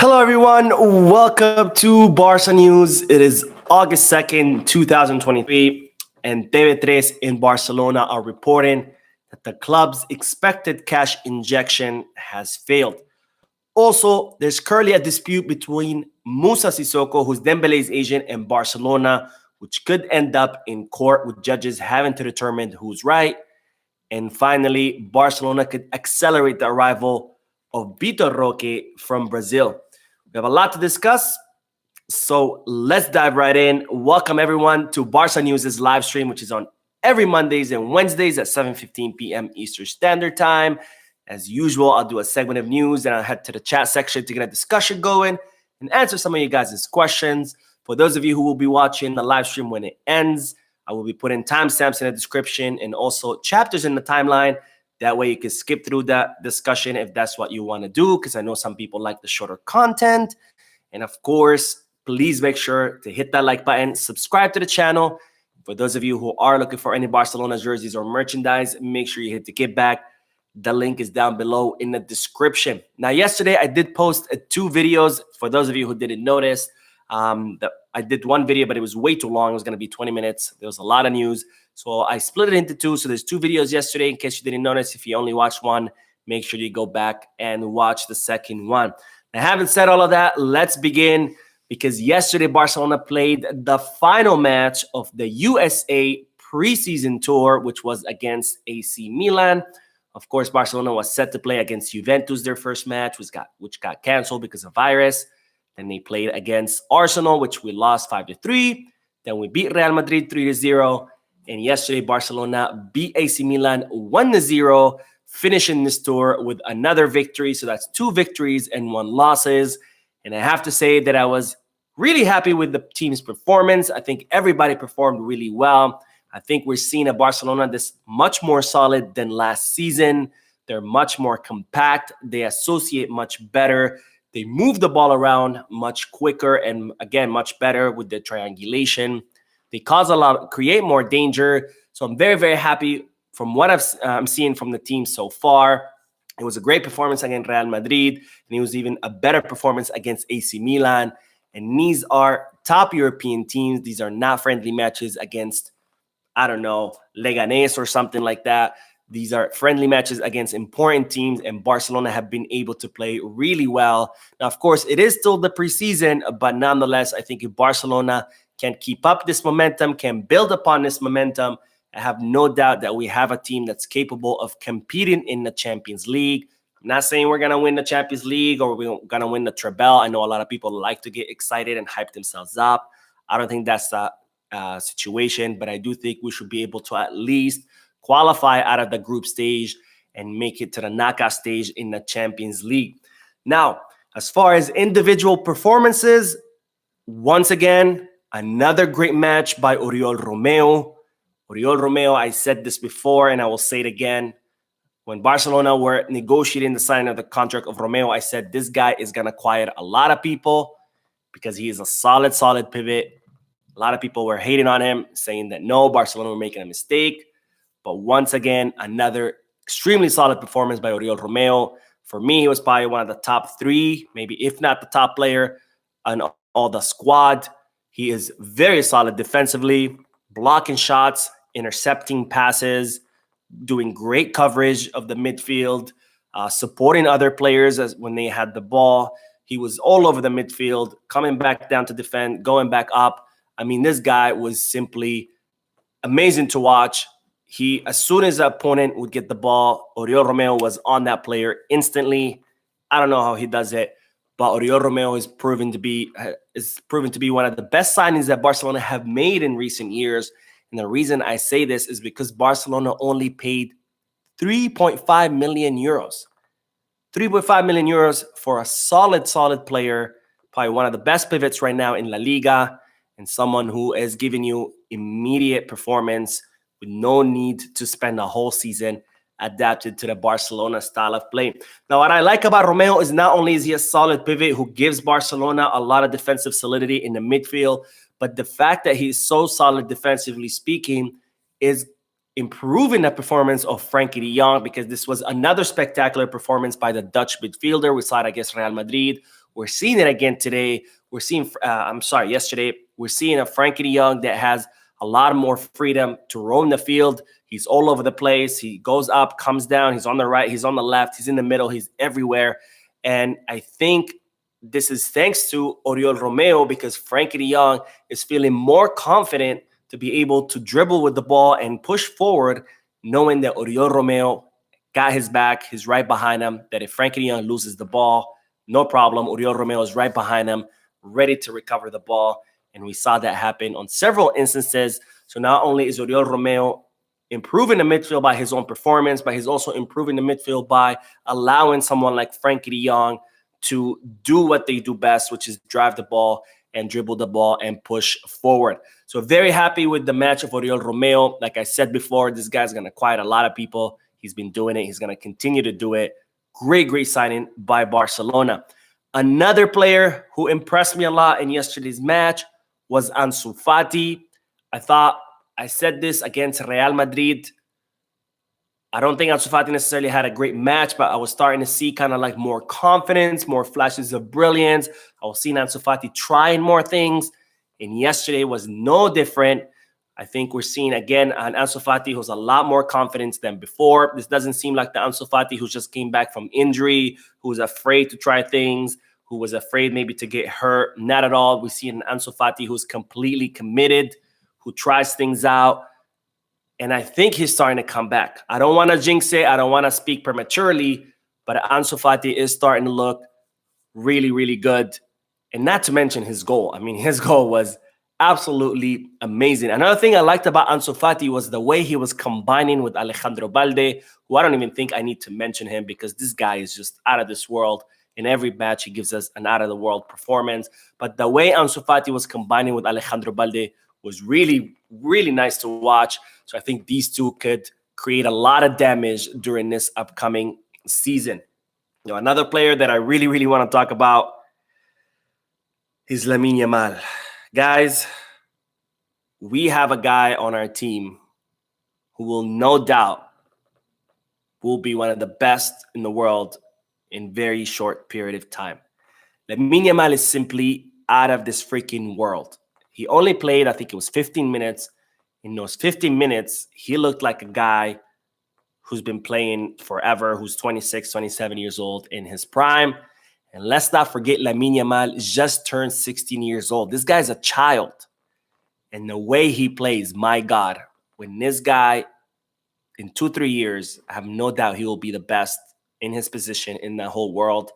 Hello, everyone. Welcome to Barca News. It is August 2nd, 2023, and TV3 in Barcelona are reporting that the club's expected cash injection has failed. Also, there's currently a dispute between Musa Sissoko, who's Dembele's agent, and Barcelona, which could end up in court with judges having to determine who's right. And finally, Barcelona could accelerate the arrival of Vitor Roque from Brazil. We have a lot to discuss, so let's dive right in. Welcome everyone to Barca News' live stream, which is on every Mondays and Wednesdays at 7:15 p.m. Eastern Standard Time. As usual, I'll do a segment of news, and I'll head to the chat section to get a discussion going and answer some of you guys' questions. For those of you who will be watching the live stream when it ends, I will be putting timestamps in the description and also chapters in the timeline. That way you can skip through that discussion if that's what you want to do, because I know some people like the shorter content. And of course, please make sure to hit that like button, subscribe to the channel. For those of you who are looking for any Barcelona jerseys or merchandise, make sure you hit the Get Back. The link is down below in the description. Now, yesterday I did post 2 videos. For those of you who didn't notice, I did one video, but it was way too long. It was going to be 20 minutes. There was a lot of news. So I split it into 2. So there's 2 videos yesterday. In case you didn't notice, if you only watched one, make sure you go back and watch the second one. Now, having said all of that, let's begin, because yesterday Barcelona played the final match of the USA preseason tour, which was against AC Milan. Of course, Barcelona was set to play against Juventus, their first match, which got canceled because of virus. Then they played against Arsenal, which we lost 5-3. Then we beat Real Madrid 3-0. And yesterday, Barcelona beat AC Milan 1-0, finishing this tour with another victory. So that's 2 victories and 1 losses. And I have to say that I was really happy with the team's performance. I think everybody performed really well. I think we're seeing a Barcelona that's much more solid than last season. They're much more compact. They associate much better. They move the ball around much quicker and, again, much better with the triangulation. They cause a lot, create more danger. So I'm very, very happy from what I'm seeing from the team so far. It was a great performance against Real Madrid, and it was even a better performance against AC Milan. And these are top European teams. These are not friendly matches against, I don't know, Leganés or something like that. These are friendly matches against important teams, and Barcelona have been able to play really well. Now, of course, it is still the preseason, but nonetheless, I think if Barcelona can keep up this momentum, can build upon this momentum, I have no doubt that we have a team that's capable of competing in the Champions League. I'm not saying we're going to win the Champions League or we're going to win the treble. I know a lot of people like to get excited and hype themselves up. I don't think that's the situation, but I do think we should be able to at least qualify out of the group stage and make it to the knockout stage in the Champions League. Now, as far as individual performances, once again, another great match by Oriol Romeu. Oriol Romeu, I said this before and I will say it again. When Barcelona were negotiating the signing of the contract of Romeu, I said this guy is going to quiet a lot of people because he is a solid pivot. A lot of people were hating on him, saying that no, Barcelona were making a mistake. But once again, another extremely solid performance by Oriol Romeu. For me, he was probably one of the top 3, maybe if not the top player on all the squad. He is very solid defensively, blocking shots, intercepting passes, doing great coverage of the midfield, supporting other players as when they had the ball. He was all over the midfield, coming back down to defend, going back up. I mean, this guy was simply amazing to watch. As soon as the opponent would get the ball, Oriol Romeu was on that player instantly. I don't know how he does it, but Oriol Romeu is proven to be one of the best signings that Barcelona have made in recent years. And the reason I say this is because Barcelona only paid 3.5 million euros. 3.5 million euros for a solid player, probably one of the best pivots right now in La Liga, and someone who is giving you immediate performance with no need to spend a whole season adapted to the Barcelona style of play. Now, what I like about Romeu is not only is he a solid pivot who gives Barcelona a lot of defensive solidity in the midfield, but the fact that he's so solid defensively speaking is improving the performance of Frankie de Jong, because this was another spectacular performance by the Dutch midfielder. We saw it against Real Madrid We're seeing it again today. We're seeing, yesterday. We're seeing a Frankie de Jong that has a lot more freedom to roam the field. He's all over the place. He goes up, comes down. He's on the right. He's on the left. He's in the middle. He's everywhere. And I think this is thanks to Oriol Romeo, because Frankie de Jong is feeling more confident to be able to dribble with the ball and push forward, knowing that Oriol Romeo got his back. He's right behind him, that if Frankie de Jong loses the ball, no problem. Oriol Romeo is right behind him, ready to recover the ball. And we saw that happen on several instances. So not only is Oriol Romeo improving the midfield by his own performance, but he's also improving the midfield by allowing someone like Frankie de Jong to do what they do best, which is drive the ball and dribble the ball and push forward. So very happy with the match of Oriol Romeo. Like I said before, this guy's going to quiet a lot of people. He's been doing it. He's going to continue to do it. Great signing by Barcelona. Another player who impressed me a lot in yesterday's match was Ansu Fati. I said this against Real Madrid. I don't think Ansu Fati necessarily had a great match, but I was starting to see kind of like more confidence, more flashes of brilliance. I was seeing Ansu Fati trying more things, and yesterday was no different. I think we're seeing again an Ansu Fati who's a lot more confidence than before. This doesn't seem like the Ansu Fati who just came back from injury, who's afraid to try things, who was afraid maybe to get hurt. Not at all. We see an Ansu Fati who's completely committed, who tries things out. And I think he's starting to come back. I don't want to jinx it. I don't want to speak prematurely, but Ansu Fati is starting to look really good. And not to mention his goal. I mean, his goal was absolutely amazing. Another thing I liked about Ansu Fati was the way he was combining with Alejandro Balde, who I don't even think I need to mention him, because this guy is just out of this world. In every match, he gives us an out-of-the-world performance. But the way Ansu Fati was combining with Alejandro Balde was really nice to watch. So I think these two could create a lot of damage during this upcoming season. Another player that I really want to talk about is Lamine Yamal. Guys, we have a guy on our team who will no doubt will be one of the best in the world in very short period of time. Lamine Yamal is simply out of this freaking world. He only played, I think it was 15 minutes. In those 15 minutes, he looked like a guy who's been playing forever, who's 26, 27 years old in his prime. And let's not forget, Lamine Yamal just turned 16 years old. This guy's a child. And the way he plays, my God, when this guy, in 2-3 years, I have no doubt he will be the best in his position in the whole world.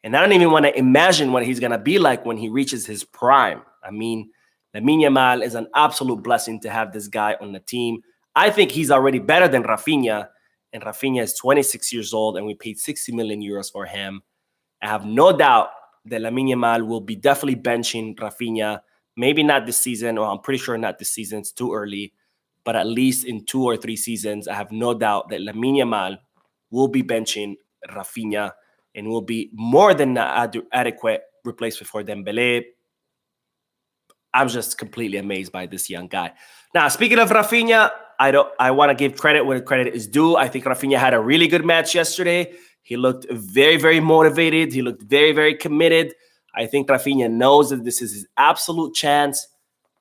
And I don't even want to imagine what he's going to be like when he reaches his prime. I mean, Lamine Yamal is an absolute blessing to have this guy on the team. I think he's already better than Rafinha. And Rafinha is 26 years old, and we paid 60 million euros for him. I have no doubt that Lamine Yamal will be definitely benching Rafinha. Maybe not this season, or I'm pretty sure not this season. It's too early. But at least in 2 or 3 seasons, I have no doubt that Lamine Yamal will be benching Rafinha and will be more than adequate replacement for Dembele. I'm just completely amazed by this young guy. Now, speaking of Rafinha, I want to give credit where credit is due. I think Rafinha had a really good match yesterday. He looked very motivated. He looked very committed. I think Rafinha knows that this is his absolute chance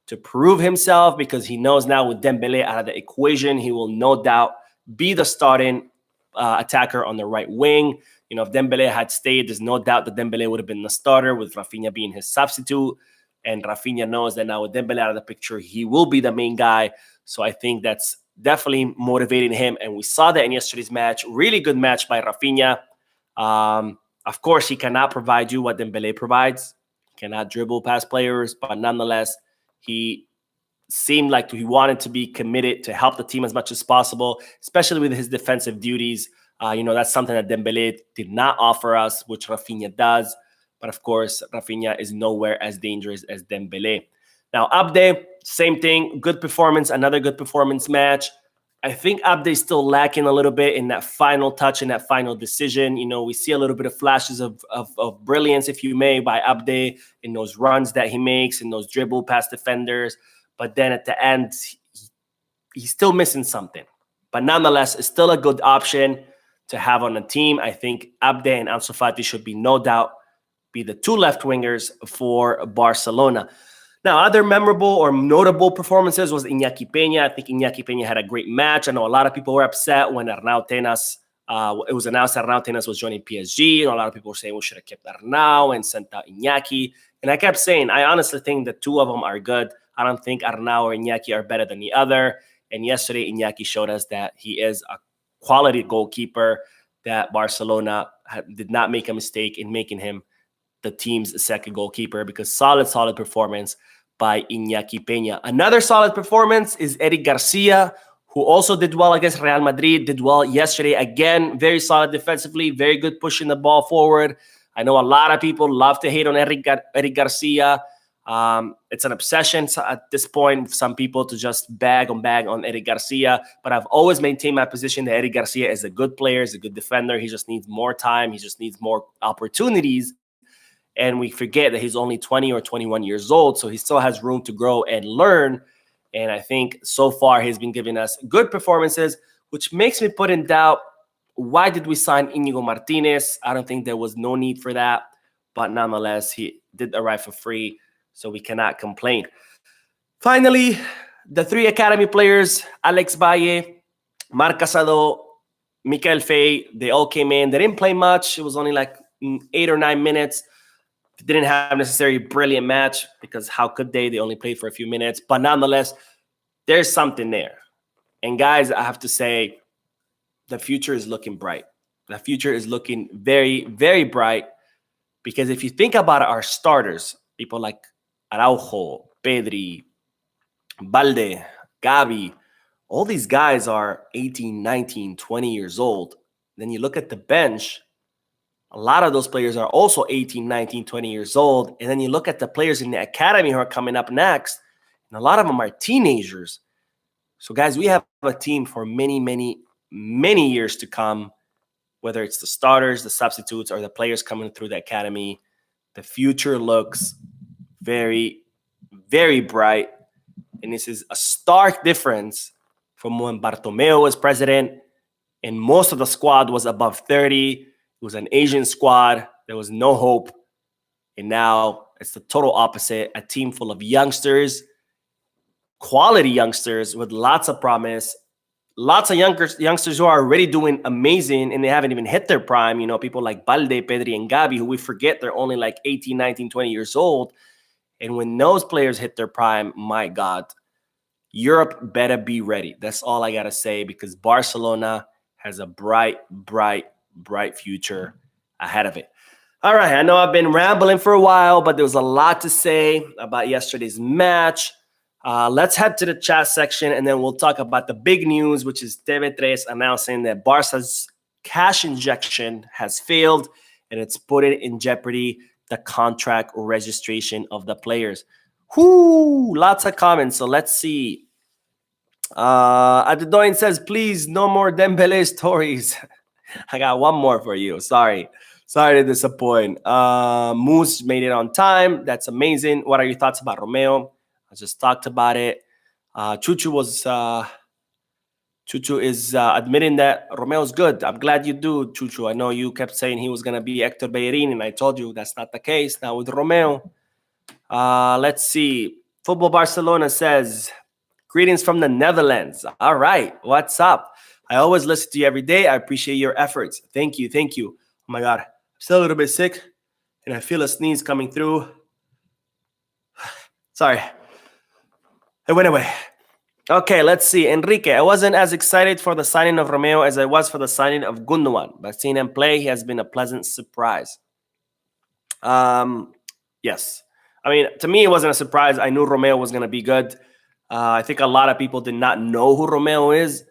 to prove himself, because he knows now with Dembele out of the equation, he will no doubt be the starting attacker on the right wing. If Dembele had stayed, there's no doubt that Dembele would have been the starter, with Rafinha being his substitute. And Rafinha knows that now with Dembele out of the picture, he will be the main guy. So I think that's definitely motivating him. And we saw that in yesterday's match. Really good match by Rafinha. Of course, he cannot provide you what Dembele provides. He cannot dribble past players. But nonetheless, he seemed like he wanted to be committed to help the team as much as possible, especially with his defensive duties. That's something that Dembele did not offer us, which Rafinha does. But of course, Rafinha is nowhere as dangerous as Dembele. Now, Abde, same thing. Good performance, another good performance match. I think Abde is still lacking a little bit in that final touch, in that final decision. We see a little bit of flashes of brilliance, if you may, by Abde in those runs that he makes, in those dribble past defenders. But then at the end, he's still missing something. But nonetheless, it's still a good option to have on the team. I think Abde and Ansu Fati should be no doubt be the two left wingers for Barcelona. Now, other memorable or notable performances was Iñaki Peña. I think Iñaki Peña had a great match. I know a lot of people were upset when Arnau Tenas, it was announced that Arnau Tenas was joining PSG. A lot of people were saying we should have kept Arnau and sent out Iñaki. And I kept saying, I honestly think the two of them are good. I don't think Arnau or Iñaki are better than the other. And yesterday, Iñaki showed us that he is a quality goalkeeper, that Barcelona did not make a mistake in making him the team's second goalkeeper, because solid performance by Iñaki Peña. Another solid performance is Eric Garcia, who also did well against Real Madrid, did well yesterday. Again, very solid defensively, very good pushing the ball forward. I know a lot of people love to hate on Eric Garcia. It's an obsession at this point with some people to just bag on Eric Garcia. But I've always maintained my position that Eric Garcia is a good player, is a good defender. He just needs more time. He just needs more opportunities. And we forget that he's only 20 or 21 years old, so he still has room to grow and learn. And I think so far he's been giving us good performances, which makes me put in doubt, why did we sign Íñigo Martínez? I don't think there was no need for that. But nonetheless, he did arrive for free, so we cannot complain. Finally, the three academy players, Alex Valle, Marc Casado, Michael Fey, they all came in. They didn't play much. It was only like 8 or 9 minutes. They didn't have necessarily a brilliant match, because how could they? They only played for a few minutes. But nonetheless, there's something there. And guys, I have to say, the future is looking bright. The future is looking very, very bright, because if you think about our starters, people like Araujo, Pedri, Balde, Gavi, all these guys are 18, 19, 20 years old. Then you look at the bench, a lot of those players are also 18, 19, 20 years old. And then you look at the players in the academy who are coming up next, and a lot of them are teenagers. So, guys, we have a team for many, many, many years to come, whether it's the starters, the substitutes, or the players coming through the academy. The future looks very, very bright. And this is a stark difference from when Bartomeu was president and most of the squad was above 30. It was an Asian squad. There was no hope. And now it's the total opposite. A team full of youngsters, quality youngsters with lots of promise. Lots of youngsters who are already doing amazing, and they haven't even hit their prime. You know, people like Balde, Pedri, and Gavi, who we forget they're only like 18, 19, 20 years old. And when those players hit their prime, my God, Europe better be ready. That's all I got to say, because Barcelona has a bright future ahead of it. All right, I know I've been rambling for a while, but there was a lot to say about yesterday's match. Let's head to the chat section, and then we'll talk about the big news, which is TV3 announcing that Barca's cash injection has failed, and it's putting in jeopardy the contract registration of the players. Lots of comments, so let's see. Adedoyin says, please, no more Dembele stories. I got one more for you. Sorry to disappoint. Moose made it on time. That's amazing. What are your thoughts about Romeo? I just talked about it. Chuchu is admitting that Romeo's good. I'm glad you do, Chuchu. I know you kept saying he was going to be Hector Bellerin, and I told you that's not the case now with Romeo. Let's see. Football Barcelona says, greetings from the Netherlands. All right. What's up? I always listen to you every day. I appreciate your efforts. Thank you. Oh, my God. I'm still a little bit sick, and I feel a sneeze coming through. Sorry. It went away. Okay, let's see. Enrique, I wasn't as excited for the signing of Romeo as I was for the signing of Gundogan, but seeing him play, he has been a pleasant surprise. Yes. I mean, to me, it wasn't a surprise. I knew Romeo was going to be good. I think a lot of people did not know who Romeo is,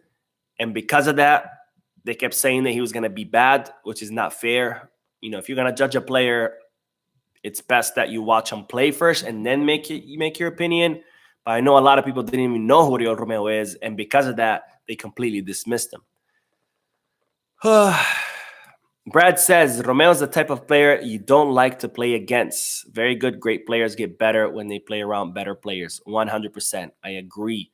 and because of that, they kept saying that he was going to be bad, which is not fair. You know, if you're going to judge a player, it's best that you watch him play first and then make your opinion. But I know a lot of people didn't even know who Oriol Romeo is, and because of that, they completely dismissed him. Brad says, Romeo's the type of player you don't like to play against. Very good, great players get better when they play around better players. 100%. I agree.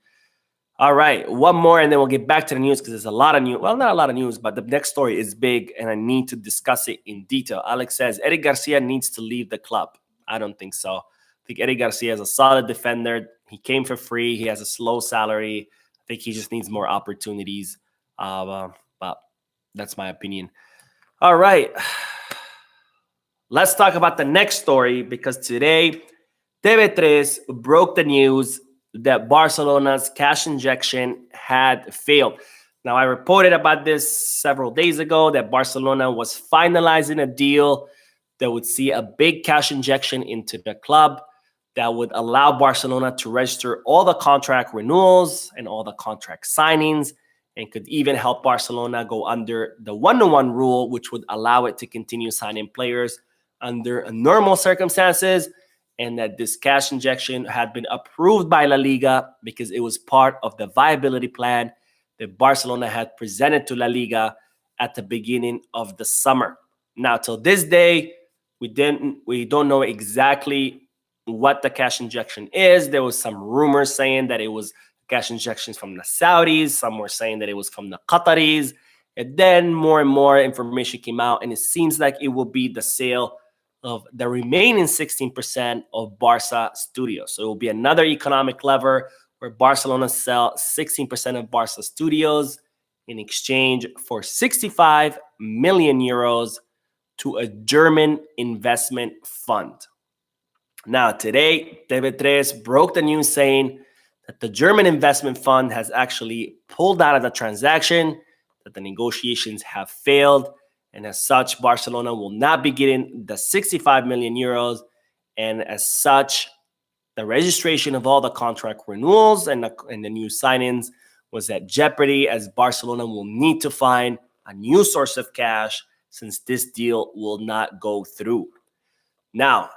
All right, one more, and then we'll get back to the news because there's a lot of news. Well, not a lot of news, but the next story is big, and I need to discuss it in detail. Alex says Eric Garcia needs to leave the club. I don't think so. I think Eric Garcia is a solid defender. He came for free. He has a slow salary. I think he just needs more opportunities. But that's my opinion. All right, let's talk about the next story because today TV3 broke the news that Barcelona's cash injection had failed. Now, I reported about this several days ago that Barcelona was finalizing a deal that would see a big cash injection into the club that would allow Barcelona to register all the contract renewals and all the contract signings, and could even help Barcelona go under the one-to-one rule, which would allow it to continue signing players under normal circumstances, and that this cash injection had been approved by La Liga because it was part of the viability plan that Barcelona had presented to La Liga at the beginning of the summer. Now, till this day, we don't know exactly what the cash injection is. There was some rumors saying that it was cash injections from the Saudis. Some were saying that it was from the Qataris. And then more and more information came out, and it seems like it will be the sale of the remaining 16% of Barca Studios. So it will be another economic lever where Barcelona sell 16% of Barca Studios in exchange for 65 million euros to a German investment fund. Now, today, TV3 broke the news saying that the German investment fund has actually pulled out of the transaction, that the negotiations have failed, and as such, Barcelona will not be getting the 65 million euros. And as such, the registration of all the contract renewals and the new signings was at jeopardy, as Barcelona will need to find a new source of cash since this deal will not go through. Now,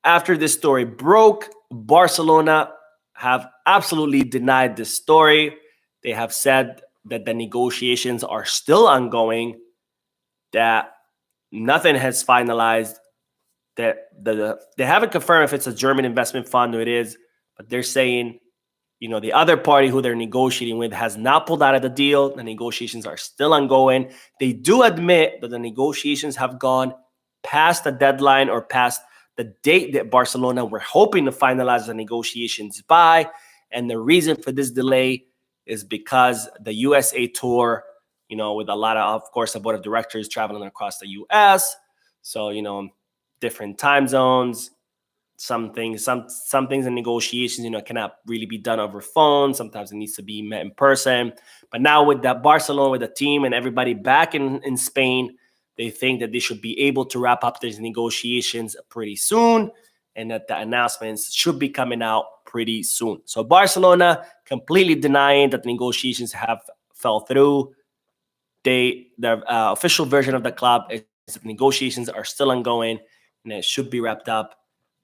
after this story broke, Barcelona have absolutely denied this story. They have said that the negotiations are still ongoing, that nothing has finalized, that they haven't confirmed if it's a German investment fund or it is, but they're saying, the other party who they're negotiating with has not pulled out of the deal. The negotiations are still ongoing. They do admit that the negotiations have gone past the deadline or past the date that Barcelona were hoping to finalize the negotiations by. And the reason for this delay is because the USA tour, with a lot of course, the board of directors traveling across the US. So, different time zones, some things in negotiations, cannot really be done over phone. Sometimes it needs to be met in person. But now with that Barcelona, with the team and everybody back in Spain, they think that they should be able to wrap up these negotiations pretty soon, and that the announcements should be coming out pretty soon. So Barcelona completely denying that the negotiations have fell through. The official version of the club is that negotiations are still ongoing, and it should be wrapped up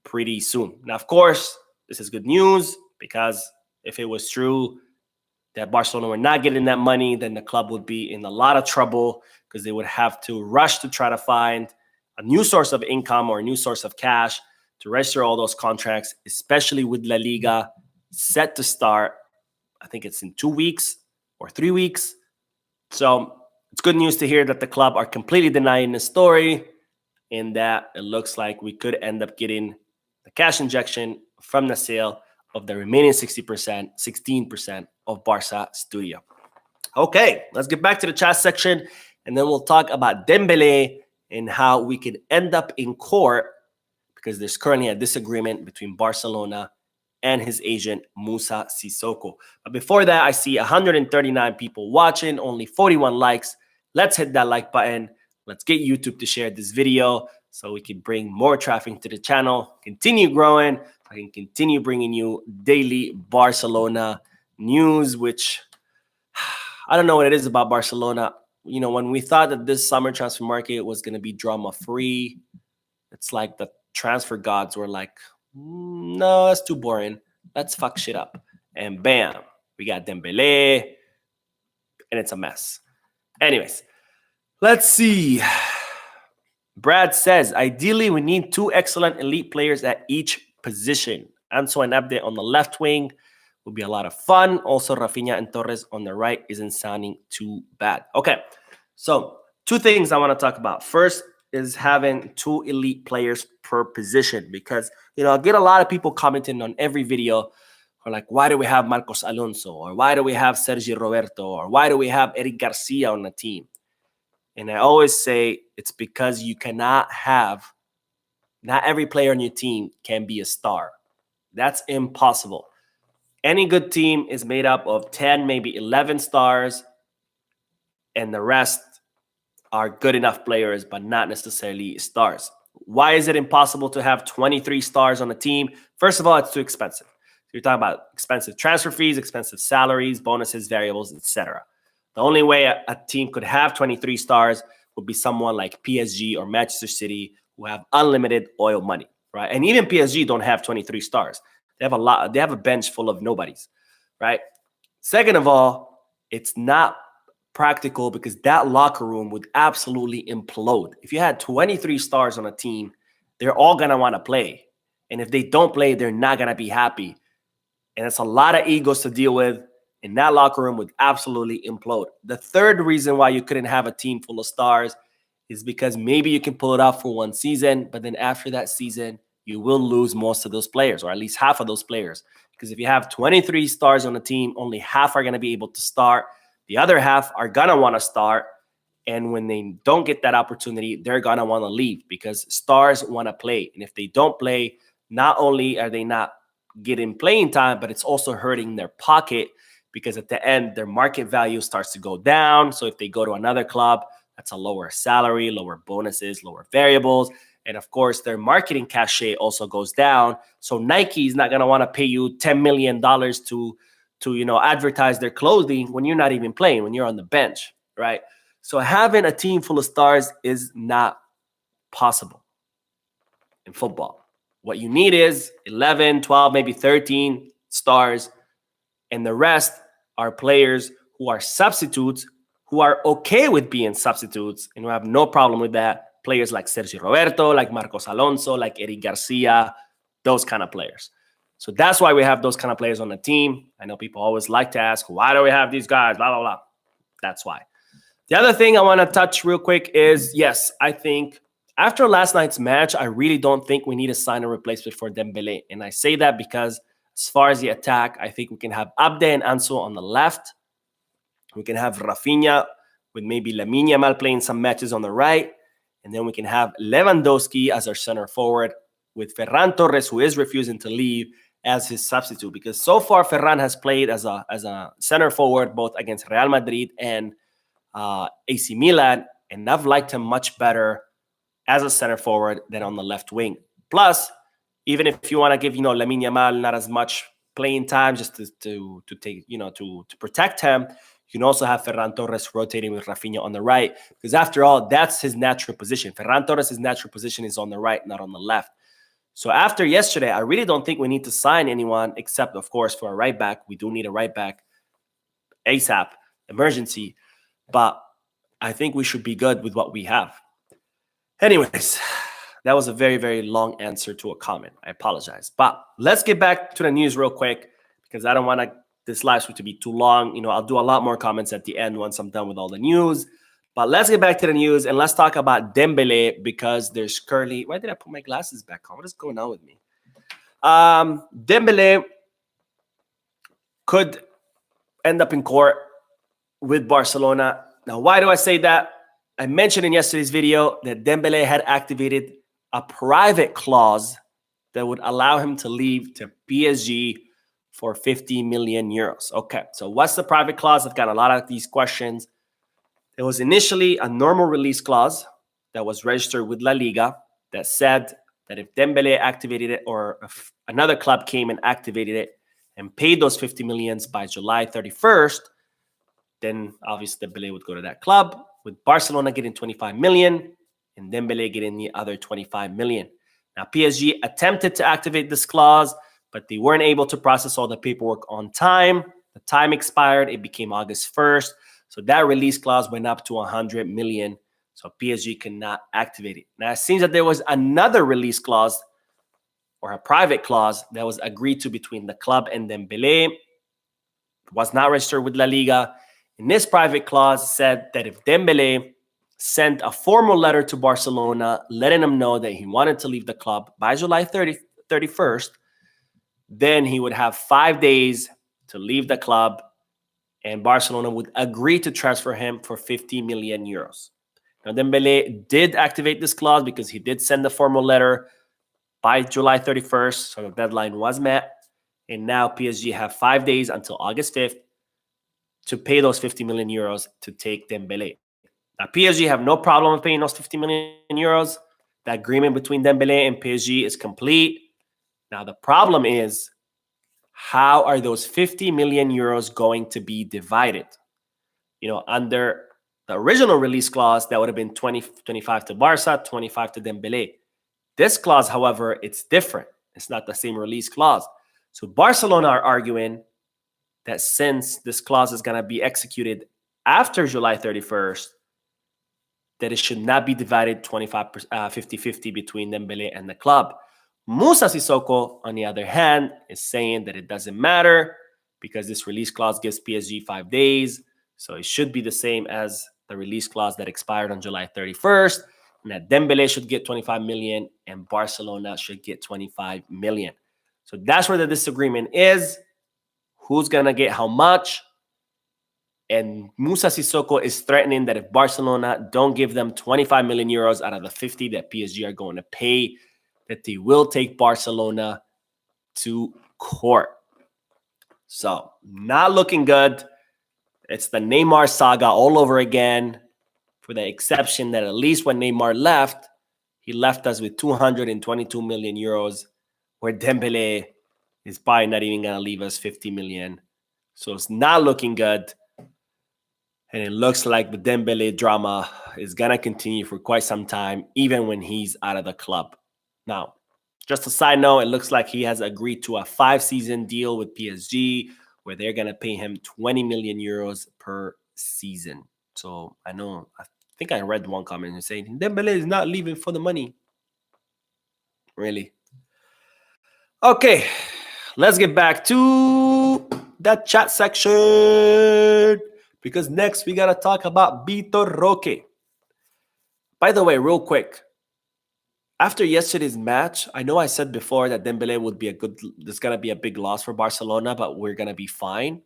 pretty soon. Now, of course, this is good news, because if it was true that Barcelona were not getting that money, then the club would be in a lot of trouble, because they would have to rush to try to find a new source of income or a new source of cash to register all those contracts, especially with La Liga set to start, I think it's in 2 weeks or 3 weeks. So it's good news to hear that the club are completely denying the story, and that it looks like we could end up getting the cash injection from the sale of the remaining 16% of Barca Studio. Okay, let's get back to the chat section, and then we'll talk about Dembele and how we could end up in court, because there's currently a disagreement between Barcelona and his agent, Moussa Sissoko. But before that, I see 139 people watching, only 41 likes. Let's hit that like button. Let's get YouTube to share this video so we can bring more traffic to the channel, continue growing. I can continue bringing you daily Barcelona news, which I don't know what it is about Barcelona. When we thought that this summer transfer market was going to be drama-free, it's like the transfer gods were like, no, that's too boring. Let's fuck shit up. And bam, we got Dembele, and it's a mess. Anyways, let's see. Brad says, ideally, we need 2 excellent elite players at each position. And so an update on the left wing. Will be a lot of fun. Also, Rafinha and Torres on the right isn't sounding too bad. Okay, so two things I want to talk about. First is having two elite players per position, because I get a lot of people commenting on every video, or like, why do we have Marcos Alonso, or why do we have Sergio Roberto, or why do we have Eric Garcia on the team? And I always say it's because you cannot have, not every player on your team can be a star. That's impossible. Any good team is made up of 10, maybe 11 stars, and the rest are good enough players, but not necessarily stars. Why is it impossible to have 23 stars on a team? First of all, it's too expensive. You're talking about expensive transfer fees, expensive salaries, bonuses, variables, etc. The only way a team could have 23 stars would be someone like PSG or Manchester City, who have unlimited oil money, right? And even PSG don't have 23 stars. They have a lot. They have a bench full of nobodies, right? Second of all, it's not practical because that locker room would absolutely implode. If you had 23 stars on a team, they're all going to want to play. And if they don't play, they're not going to be happy. And it's a lot of egos to deal with. And that locker room would absolutely implode. The third reason why you couldn't have a team full of stars is because maybe you can pull it off for one season, but then after that season, you will lose most of those players, or at least half of those players. Because if you have 23 stars on a team, only half are going to be able to start. The other half are going to want to start. And when they don't get that opportunity, they're going to want to leave, because stars want to play. And if they don't play, not only are they not getting playing time, but it's also hurting their pocket, because at the end, their market value starts to go down. So if they go to another club, that's a lower salary, lower bonuses, lower variables. And of course, their marketing cachet also goes down. So Nike is not going to want to pay you $10 million to advertise their clothing when you're not even playing, when you're on the bench, right? So having a team full of stars is not possible in football. What you need is 11, 12, maybe 13 stars, and the rest are players who are substitutes, who are okay with being substitutes and who have no problem with that. Players like Sergio Roberto, like Marcos Alonso, like Eric Garcia, those kind of players. So that's why we have those kind of players on the team. I know people always like to ask, why do we have these guys? Blah, blah, blah. That's why. The other thing I want to touch real quick is, yes, I think after last night's match, I really don't think we need to sign a replacement for Dembele. And I say that because as far as the attack, I think we can have Abde and Ansu on the left. We can have Rafinha with maybe Lamine Yamal playing some matches on the right. And then we can have Lewandowski as our center forward, with Ferran Torres, who is refusing to leave, as his substitute. Because so far, Ferran has played as a center forward, both against Real Madrid and AC Milan. And I've liked him much better as a center forward than on the left wing. Plus, even if you want to give, Lamine Yamal not as much playing time, just to take, to protect him, you can also have Ferran Torres rotating with Rafinha on the right, because after all, that's his natural position. Ferran Torres' natural position is on the right, not on the left. So after yesterday, I really don't think we need to sign anyone, except, of course, for a right back. We do need a right back ASAP, emergency. But I think we should be good with what we have. Anyways, that was a very, very long answer to a comment. I apologize. But let's get back to the news real quick, because I don't want this live stream to be too long. I'll do a lot more comments at the end once I'm done with all the news. But let's get back to the news, and let's talk about Dembele, because there's currently... Why did I put my glasses back on? What is going on with me? Dembele could end up in court with Barcelona. Now, why do I say that? I mentioned in yesterday's video that Dembele had activated a private clause that would allow him to leave to PSG for 50 million euros. Okay, so what's the private clause? I've got a lot of these questions. There was initially a normal release clause that was registered with La Liga that said that if Dembele activated it, or if another club came and activated it and paid those 50 millions by July 31st, then obviously Dembele would go to that club, with Barcelona getting 25 million and Dembele getting the other 25 million. Now, PSG attempted to activate this clause, but they weren't able to process all the paperwork on time. The time expired. It became August 1st. So that release clause went up to 100 million. So PSG cannot activate it. Now, it seems that there was another release clause, or a private clause, that was agreed to between the club and Dembele. was not registered with La Liga. In this private clause, said that if Dembele sent a formal letter to Barcelona letting him know that he wanted to leave the club by July 31st, then he would have 5 days to leave the club, and Barcelona would agree to transfer him for 50 million euros. Now, Dembele did activate this clause because he did send a formal letter by July 31st, so the deadline was met. And now PSG have 5 days until August 5th to pay those 50 million euros to take Dembele. Now, PSG have no problem with paying those 50 million euros. The agreement between Dembele and PSG is complete. Now, the problem is, how are those 50 million euros going to be divided? Under the original release clause, that would have been 25 to Barca, 25 to Dembele. This clause, however, it's different. It's not the same release clause. So Barcelona are arguing that since this clause is going to be executed after July 31st, that it should not be divided 50-50 between Dembele and the club. Moussa Sissoko, on the other hand, is saying that it doesn't matter because this release clause gives PSG 5 days. So it should be the same as the release clause that expired on July 31st, and that Dembele should get 25 million and Barcelona should get 25 million. So that's where the disagreement is. Who's going to get how much? And Moussa Sissoko is threatening that if Barcelona don't give them 25 million euros out of the 50 that PSG are going to pay, that they will take Barcelona to court. So, not looking good. It's the Neymar saga all over again, for the exception that at least when Neymar left, he left us with 222 million euros, where Dembele is probably not even going to leave us 50 million. So it's not looking good. And it looks like the Dembele drama is going to continue for quite some time, even when he's out of the club. Now, just a side note, it looks like he has agreed to a 5-season deal with PSG where they're going to pay him 20 million euros per season. So I think I read one comment saying Dembele is not leaving for the money. Really? Okay, let's get back to that chat section, because next we got to talk about Vitor Roque. By the way, real quick, after yesterday's match, I know I said before that Dembele would be there's going to be a big loss for Barcelona, but we're going to be fine.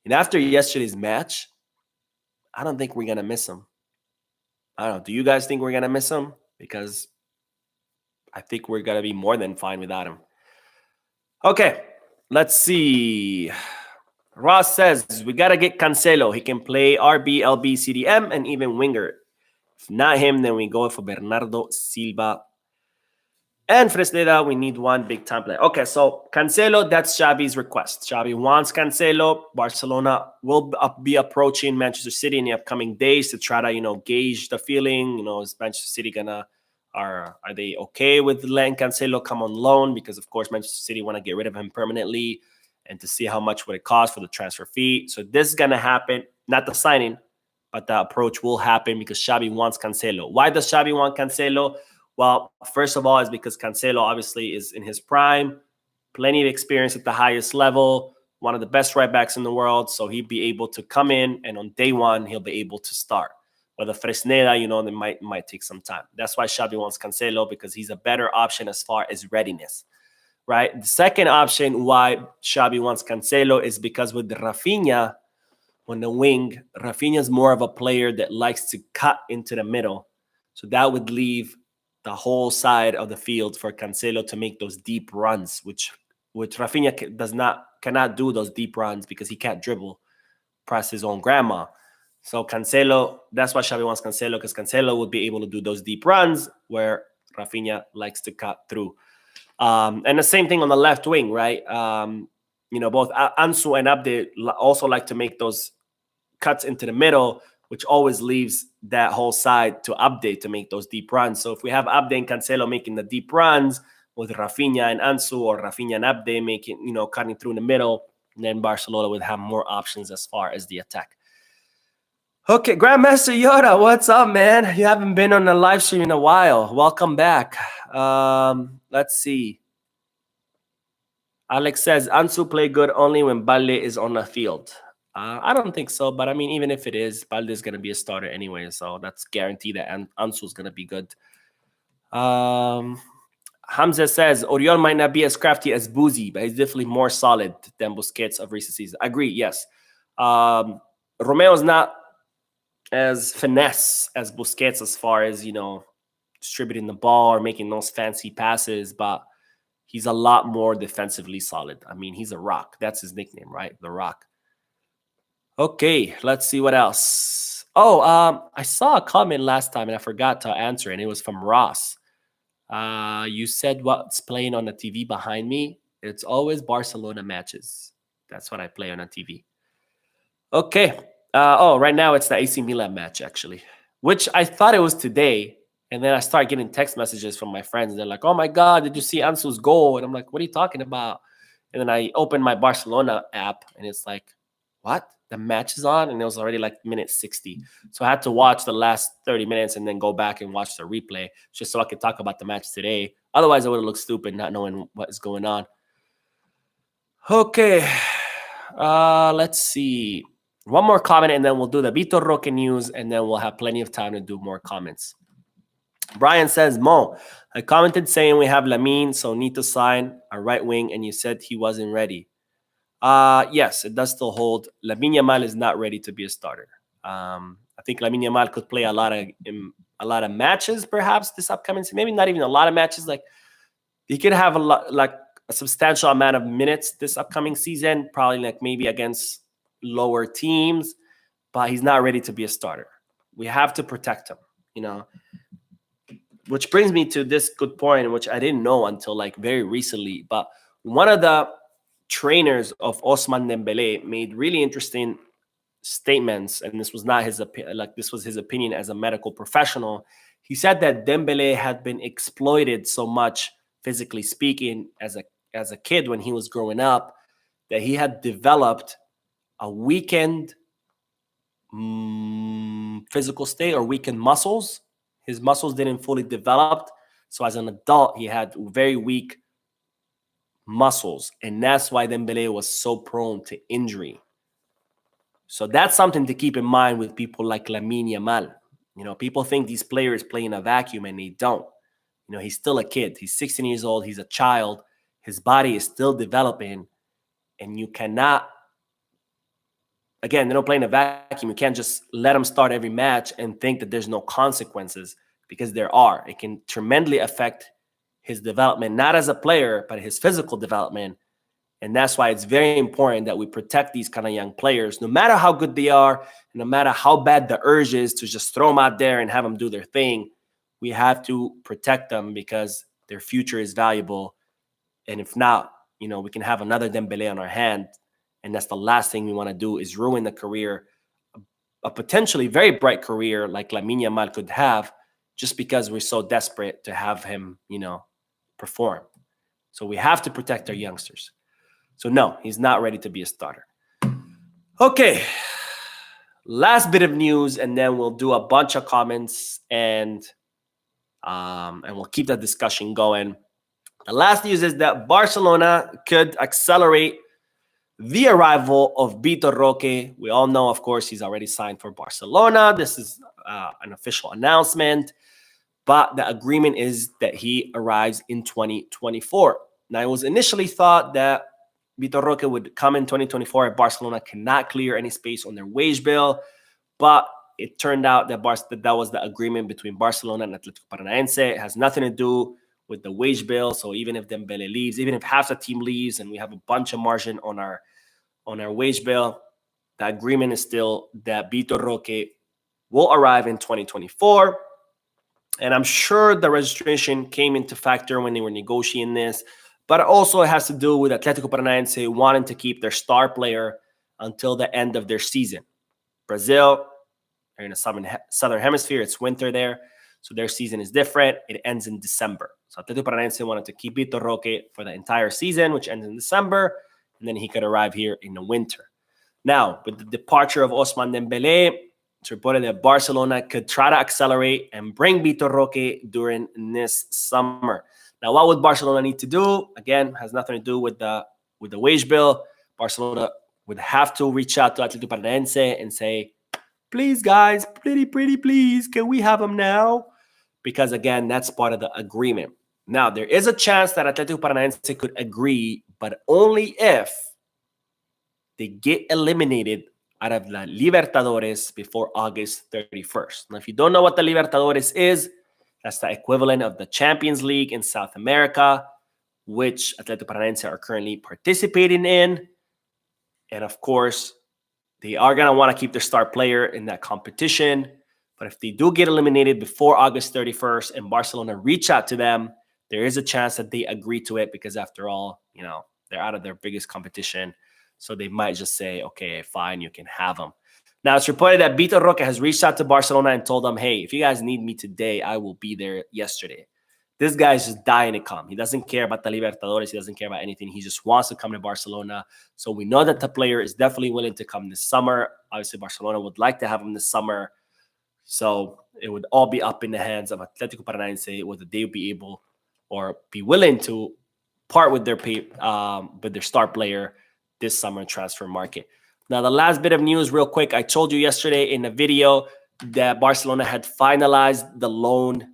And after yesterday's match, I don't think we're going to miss him. I don't know. Do you guys think we're going to miss him? Because I think we're going to be more than fine without him. Okay, let's see. Ross says, we got to get Cancelo. He can play RB, LB, CDM, and even winger. If not him, then we go for Bernardo Silva. And Fresneda, we need one big-time player. Okay, so Cancelo, that's Xavi's request. Xavi wants Cancelo. Barcelona will be approaching Manchester City in the upcoming days to try to, gauge the feeling. Is Manchester City are they okay with letting Cancelo come on loan? Because, of course, Manchester City want to get rid of him permanently and to see how much would it cost for the transfer fee. So this is going to happen, not the signing, but the approach will happen because Xavi wants Cancelo. Why does Xavi want Cancelo? Well, first of all, is because Cancelo obviously is in his prime, plenty of experience at the highest level, one of the best right backs in the world. So he'd be able to come in, and on day one, he'll be able to start. Whether Fresneda, they might take some time. That's why Xavi wants Cancelo, because he's a better option as far as readiness, right? The second option why Xavi wants Cancelo is because with Rafinha on the wing, Rafinha is more of a player that likes to cut into the middle. So that would leave the whole side of the field for Cancelo to make those deep runs, which Rafinha cannot do those deep runs because he can't dribble past his own grandma. So Cancelo, that's why Xavi wants Cancelo, because Cancelo would be able to do those deep runs where Rafinha likes to cut through. And the same thing on the left wing, right? Both Ansu and Abde also like to make those cuts into the middle, which always leaves that whole side to Abde to make those deep runs. So if we have Abde and Cancelo making the deep runs with Rafinha and Ansu, or Rafinha and Abde making, cutting through in the middle, then Barcelona would have more options as far as the attack. Okay, Grandmaster Yoda, what's up, man? You haven't been on a live stream in a while. Welcome back. Let's see. Alex says, Ansu play good only when Balle is on the field. I don't think so, but I mean, even if it is, Balde's going to be a starter anyway, so that's guaranteed that Ansu's going to be good. Hamza says Oriol might not be as crafty as Boozy, but he's definitely more solid than Busquets of recent seasons. I agree, yes. Romeo's not as finesse as Busquets as far as, distributing the ball or making those fancy passes, but he's a lot more defensively solid. I mean, he's a rock. That's his nickname, right? The Rock. Okay, let's see what else. Oh, I saw a comment last time and I forgot to answer, and it was from Ross. You said what's playing on the TV behind me? It's always Barcelona matches. That's what I play on a TV. Okay. Right now it's the AC Milan match, actually, which I thought it was today. And then I start getting text messages from my friends. They're like, oh my God, did you see Ansu's goal? And I'm like, what are you talking about? And then I open my Barcelona app and it's like, what? The match is on? And it was already like minute 60. So I had to watch the last 30 minutes and then go back and watch the replay just so I could talk about the match today. Otherwise, I would have looked stupid not knowing what is going on. Okay. Let's see. One more comment and then we'll do the Vitor Roque news and then we'll have plenty of time to do more comments. Brian says, Mo, I commented saying we have Lamine, so need to sign a right wing, and you said he wasn't ready. Yes, it does still hold. Lamine Yamal is not ready to be a starter. I think Lamine Yamal could play a lot of matches, perhaps this upcoming season. Maybe not even a lot of matches. Like he could have a substantial amount of minutes this upcoming season, probably like maybe against lower teams, but he's not ready to be a starter. We have to protect him, Which brings me to this good point, which I didn't know until like very recently. But one of the trainers of Ousmane Dembele made really interesting statements, and this was not his opinion. Like this was his opinion as a medical professional. He said that Dembele had been exploited so much, physically speaking, as a kid when he was growing up, that he had developed a weakened physical state or weakened muscles. His muscles didn't fully develop. So as an adult, he had very weak muscles. And that's why Dembele was so prone to injury. So that's something to keep in mind with people like Lamine Yamal. People think these players play in a vacuum and they don't. He's still a kid. He's 16 years old. He's a child. His body is still developing. And you cannot, again, they don't play in a vacuum. You can't just let him start every match and think that there's no consequences, because there are. It can tremendously affect his development, not as a player, but his physical development. And that's why it's very important that we protect these kind of young players, no matter how good they are, no matter how bad the urge is to just throw them out there and have them do their thing. We have to protect them because their future is valuable. And if not, we can have another Dembele on our hand. And that's the last thing we want to do, is ruin the career, a potentially very bright career like Lamine Yamal could have, just because we're so desperate to have him, perform. So we have to protect our youngsters. So no, he's not ready to be a starter. Okay. Last bit of news, and then we'll do a bunch of comments and we'll keep that discussion going. The last news is that Barcelona could accelerate the arrival of Vitor Roque. We all know, of course, he's already signed for Barcelona. This is an official announcement, but the agreement is that he arrives in 2024. Now, it was initially thought that Vitor Roque would come in 2024 if Barcelona cannot clear any space on their wage bill, but it turned out that that was the agreement between Barcelona and Atletico Paranaense. It has nothing to do with the wage bill. So even if Dembele leaves, even if half the team leaves and we have a bunch of margin on our wage bill, the agreement is still that Vitor Roque will arrive in 2024. And I'm sure the registration came into factor when they were negotiating this, but also it has to do with Atletico Paranaense wanting to keep their star player until the end of their season. Brazil, they're in the southern hemisphere. It's winter there. So their season is different. It ends in December. So Atletico Paranaense wanted to keep Vitor Roque for the entire season, which ends in December, and then he could arrive here in the winter. Now, with the departure of Ousmane Dembele, it's reported that Barcelona could try to accelerate and bring Vitor Roque during this summer. Now, what would Barcelona need to do? Again, has nothing to do with the wage bill. Barcelona would have to reach out to Atlético Paranaense and say, please, guys, pretty, please, can we have him now? Because, again, that's part of the agreement. Now, there is a chance that Atlético Paranaense could agree, but only if they get eliminated out of La Libertadores before August 31st. Now, if you don't know what the Libertadores is, that's the equivalent of the Champions League in South America, which Atlético Paranaense are currently participating in. And of course, they are going to want to keep their star player in that competition. But if they do get eliminated before August 31st and Barcelona reach out to them, there is a chance that they agree to it because, after all, they're out of their biggest competition. So they might just say, okay, fine, you can have them. Now, it's reported that Vitor Roque has reached out to Barcelona and told them, hey, if you guys need me today, I will be there yesterday. This guy is just dying to come. He doesn't care about the Libertadores. He doesn't care about anything. He just wants to come to Barcelona. So we know that the player is definitely willing to come this summer. Obviously, Barcelona would like to have him this summer. So it would all be up in the hands of Atlético Paranaense whether they would be able or be willing to part with their star player this summer transfer market. Now, the last bit of news real quick. I told you yesterday in the video that Barcelona had finalized the loan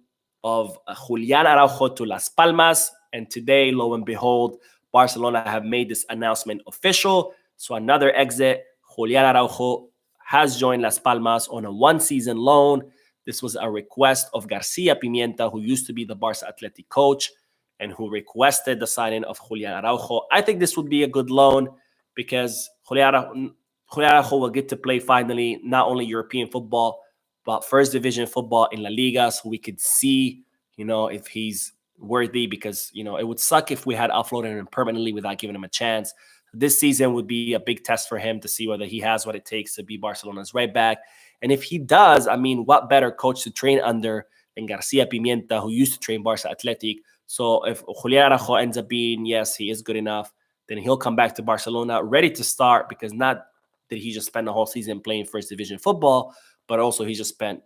of Julián Araujo to Las Palmas. And today, lo and behold, Barcelona have made this announcement official. So another exit. Julián Araujo has joined Las Palmas on a one-season loan. This was a request of García Pimienta, who used to be the Barca Athletic coach and who requested the signing of Julián Araujo. I think this would be a good loan because Julián Araujo will get to play finally not only European football, but first division football in La Liga, so we could see, if he's worthy, because, it would suck if we had offloaded him permanently without giving him a chance. This season would be a big test for him to see whether he has what it takes to be Barcelona's right back. And if he does, what better coach to train under than García Pimienta, who used to train Barca Athletic. So if Julián Araujo ends up being, yes, he is good enough, then he'll come back to Barcelona ready to start, because not that he just spent the whole season playing first division football, but also he just spent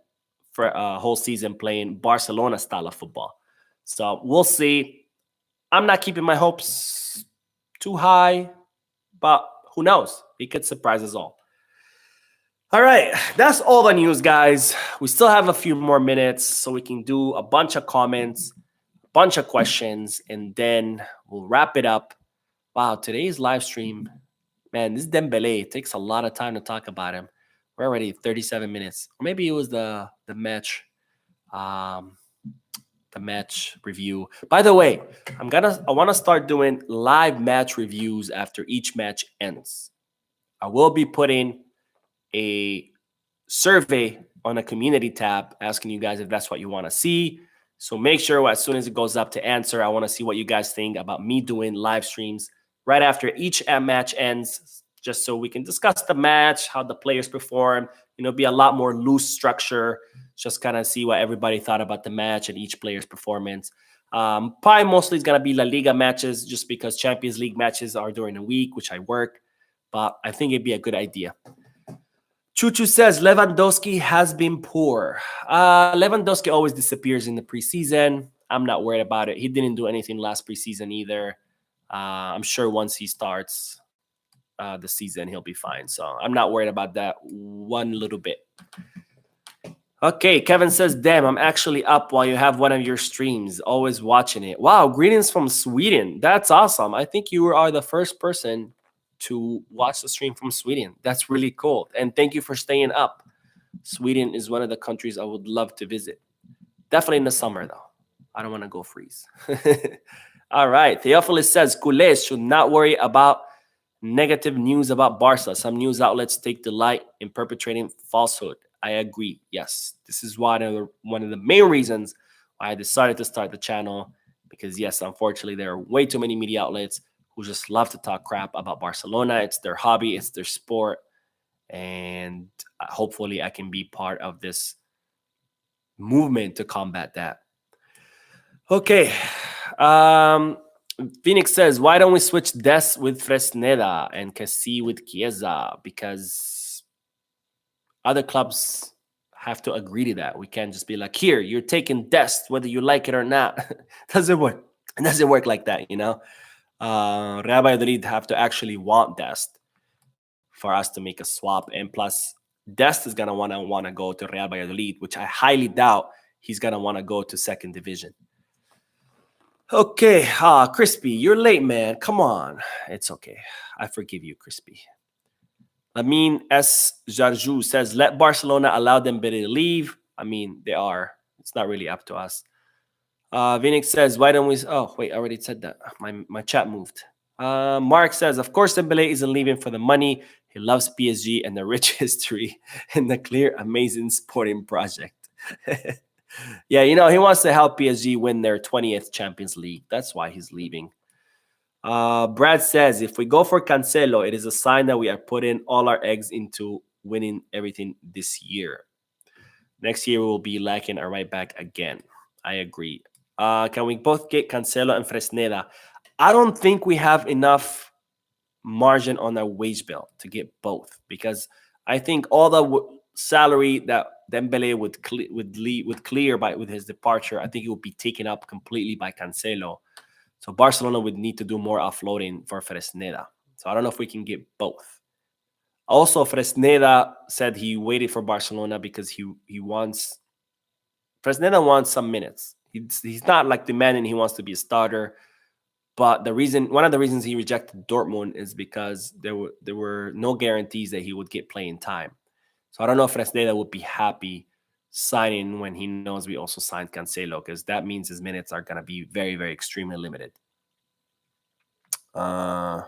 for a whole season playing Barcelona style of football. So we'll see. I'm not keeping my hopes too high, but who knows? He could surprise us all. All right, that's all the news, guys. We still have a few more minutes so we can do a bunch of comments, a bunch of questions, and then we'll wrap it up. Wow, today's live stream, man, this Dembele, it takes a lot of time to talk about him. We're already 37 minutes. Or maybe it was the match review. By the way, I want to start doing live match reviews after each match ends. I will be putting a survey on a community tab asking you guys if that's what you want to see. So make sure as soon as it goes up to answer, I want to see what you guys think about me doing live streams right after each match ends, just so we can discuss the match, how the players perform, be a lot more loose structure, just kind of see what everybody thought about the match and each player's performance. Probably mostly it's going to be La Liga matches, just because Champions League matches are during the week, which I work, but I think it'd be a good idea. Chuchu says Lewandowski has been poor. Lewandowski always disappears in the preseason. I'm not worried about it. He didn't do anything last preseason either. I'm sure once he starts the season, he'll be fine. So I'm not worried about that one little bit. Okay, Kevin says, damn, I'm actually up while you have one of your streams. Always watching it. Wow, greetings from Sweden. That's awesome. I think you are the first person to watch the stream from Sweden. That's really cool. And thank you for staying up. Sweden is one of the countries I would love to visit. Definitely in the summer, though. I don't want to go freeze. All right. Theophilus says, Culés should not worry about negative news about Barca. Some news outlets take delight in perpetrating falsehood. I agree. Yes. This is one of the main reasons why I decided to start the channel. Because, yes, unfortunately, there are way too many media outlets who just love to talk crap about Barcelona. It's their hobby. It's their sport. And hopefully I can be part of this movement to combat that. Okay. Phoenix says, why don't we switch Des with Fresneda and Cassie with Chiesa? Because other clubs have to agree to that. We can't just be like, here, you're taking Des, whether you like it or not. Doesn't work. It doesn't work like that, Real Madrid have to actually want Dest. for us to make a swap. And plus, Dest is gonna wanna go to Real Valladolid, which I highly doubt he's gonna want to go to second division. Okay, Crispy, you're late, man. Come on. It's okay. I forgive you, Crispy. Amin S. Jarju says, let Barcelona allow Dembele to leave. I mean, they are. It's not really up to us. Vinix says, why don't we... Oh, wait, I already said that. My chat moved. Mark says, of course, Dembele isn't leaving for the money. He loves PSG and the rich history and the clear, amazing sporting project. Yeah, you know, he wants to help PSG win their 20th Champions League. That's why he's leaving. Brad says, if we go for Cancelo, it is a sign that we are putting all our eggs into winning everything this year. Next year, we will be lacking a right back again. I agree. Can we both get Cancelo and Fresneda? I don't think we have enough margin on our wage bill to get both, because I think all the salary that Dembele would clear with his departure, I think it would be taken up completely by Cancelo. So Barcelona would need to do more offloading for Fresneda. So I don't know if we can get both. Also, Fresneda said he waited for Barcelona because Fresneda wants some minutes. He's not like demanding he wants to be a starter. But one of the reasons he rejected Dortmund is because there were no guarantees that he would get playing time. So I don't know if Fresneda would be happy signing when he knows we also signed Cancelo, because that means his minutes are going to be very, very extremely limited. All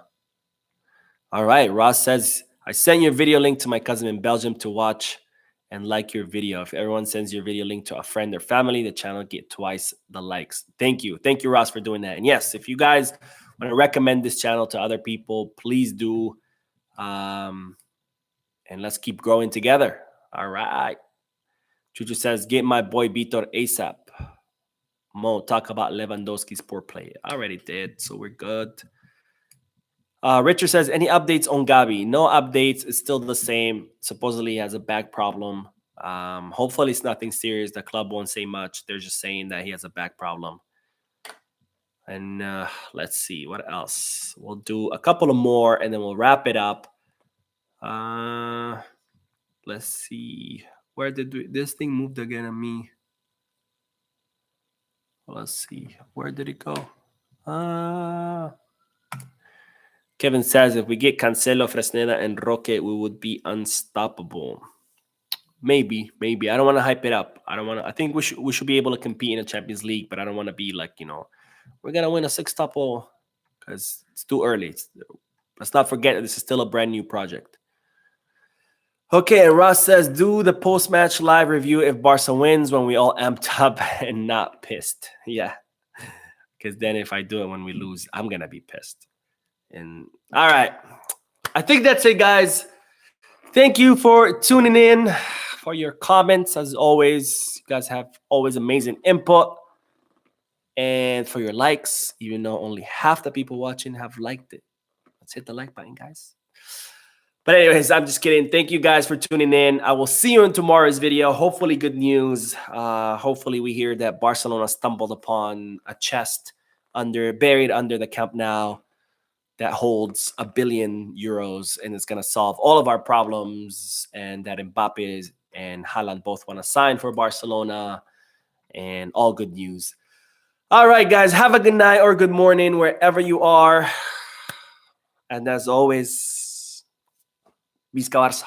right. Ross says, I sent your video link to my cousin in Belgium to watch and like your video. If everyone sends your video link to a friend or family, the channel get twice the likes. Thank you. Thank you, Ross, for doing that. And yes, if you guys want to recommend this channel to other people, please do. And let's keep growing together. All right. Chuchu says, get my boy Vitor ASAP. Mo, talk about Lewandowski's poor play. I already did, so we're good. Richard says, any updates on Gabi? No updates. It's still the same. Supposedly he has a back problem. Hopefully it's nothing serious. The club won't say much. They're just saying that he has a back problem. And let's see. What else? We'll do a couple of more, and then we'll wrap it up. Let's see. Where did this thing moved again on me? Let's see. Where did it go? Kevin says, if we get Cancelo, Fresneda, and Roque, we would be unstoppable. Maybe. I don't want to hype it up. I think we should be able to compete in the Champions League, but I don't want to be like, we're going to win a six-tuple, because it's too early. Let's not forget that this is still a brand new project. Okay, and Ross says, do the post-match live review if Barca wins when we all amped up and not pissed. Yeah, because then if I do it when we lose, I'm going to be pissed. And all right, I think that's it, guys. Thank you for tuning in, for your comments. As always, you guys have always amazing input. And for your likes, even though only half the people watching have liked it. Let's hit the like button, guys. But anyways, I'm just kidding. Thank you guys for tuning in. I will see you in tomorrow's video. Hopefully good news. Hopefully we hear that Barcelona stumbled upon a chest buried under the Camp Nou that holds €1 billion and it's going to solve all of our problems, and that Mbappe and Haaland both want to sign for Barcelona, and all good news. All right, guys, have a good night or good morning wherever you are. And as always, Visca Barça.